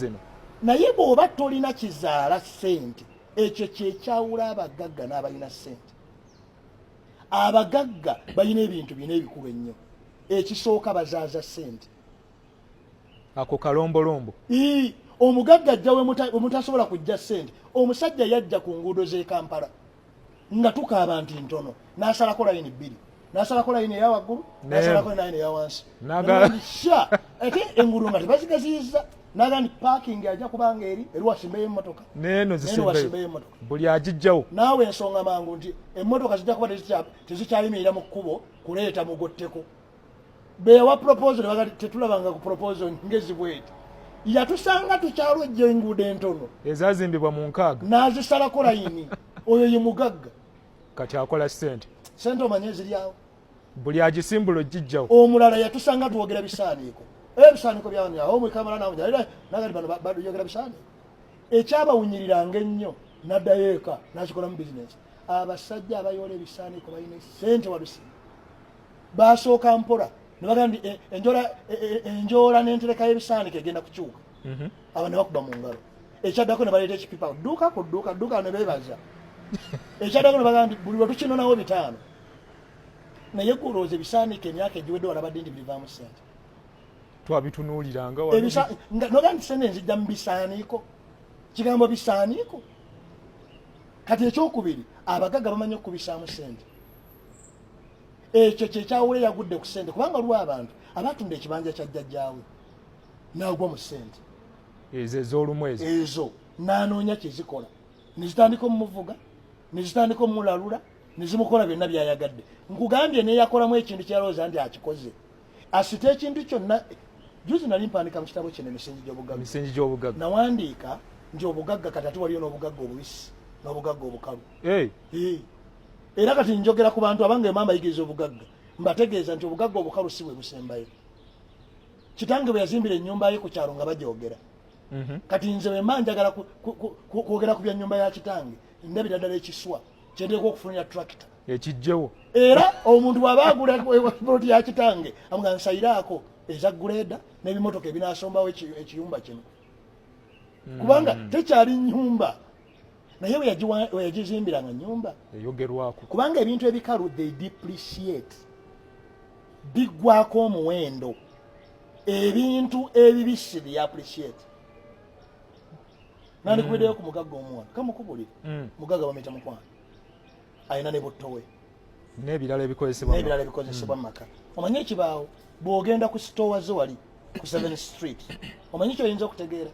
zino naye bw'oba tolina kizaala ssente ekyo kyekyawula abagagga n'abalina ssente. Abagagga balina ebintu bina ebikulu ennyo. Ekisooka bazaaza ssente. ako kalombolombo. Omugagga ajja we mutasobola kujja ssente. Omusajja yajja ku nguudo z'e Kampala nga tukaaba nti ntono n'asalako layini bbiri, n'asalako layini eya waggulu, n'asalako layini eya wansi. Sha ate enguudo nga tebazigaziyizza. Naga nti parking ajja kubanga eri wasimbeyo emmotoka. Neno zisimbeyo emmotoka. Buli agijjawo. Naawe ensonga mangu nti emmotoka zijja kuba tezikyayimirira mu kkubo kuleeta mugotteko. Beewa proposal bagati tetulabanga ku proposal ngezi bweti. Yatusanga tukyalojja enguudo entono. Ezazimbibwa mu nkaaga. N'azisalako layini. Oyo ye mugagga. Kati akola ssente. Ssente omanye ziri awo. Buli agisimbula ogijjawo. Omulala yatusanga tuwogera bisaaniiko. Ebisaaniiko byawo mukamala namuja nagali bano bayogera bisaaniiko. Ekyabawunyiriranga ennyo n'addayo eka n'akikola mu bizinesi. Abasajja abayoola ebisaaniiko balina ssente walusi. Baasooka mpola ne bagamba enjoola n'entereka y'ebisaaniiko egenda kukyuka. Abo ne bakuba mu ngalo. Ekyaddako ne baleeta ekipipa dduuka ku dduuka ne beebaza. Ekyaddako ne bagamba buli lwe tukinonawo 5. Naye kulowooza ebisaaniiko emyaka egiwedde walabadde nti bivaamu ssente. Twabitunuuliranga noga nti ssente nzijja mu bisaaniiko. Kigambo bisaaniiko. Kati ekyokubiri abagagga bamanyi okubisaamu ssente. Ekyo kyekyawula yagudde ku ssente kubanga lwa abantu abatunda ekibanja kya jjajjaawe n'agwa mu ssente. Ezo ez'olumwezi. Ezo n'anoonya kyezikola. Ne zitandika omumuvuga, ne zitandika omulalula, ne zimukola byonna by'ayagadde. Nkugambye n'eyakolamu ekintu kyalowooza nti akikoze. Asita ekintu kyonna. Juzi nali mpandika mu kitabo kino emisingi gy'obugagga. Nawandiika nti obugagga kati ate waliyo n'obugagga obubisi n'obugagga obukalu. Era kati njogera ku bantu abange emamba yigiriza obugagga. Mbategeeza nti obugagga obukalu si bwe busembayo. Kitange bwe yazimbira ennyumba ye ku kyalo nga bagyogera. Kati nze bwe mba njagala kwogera ku bya nnyumba ya kitange ndabira ddala ekiswa kyendeeka okufunira tractor. Ekijjewo. Era omuntu bw'aba agula ploti ya kitange amuga nsayiraako eza greda n'ebimotoka ebinaasombawo ekiyumba kino. Kubanga tekyali nnyumba. Naye we yagizimbiranga nnyumba. Eyogerwako. Kubanga ebintu ebikalu they depreciate. Biggwako omuwendo. Ebintu ebibisi bye appreciate. Nani kubiddeyo ku mugagga omuwala. Kamukubulire. Mugagga bamuyita mukwano. Ayina ne buttowe. N'ebirala ebikozesebwa mu maka. Omanyi ekibaawo bw'ogenda ku sitoowa zo wali ku 7th Street. Omanyi ky'oyinza okutegeera.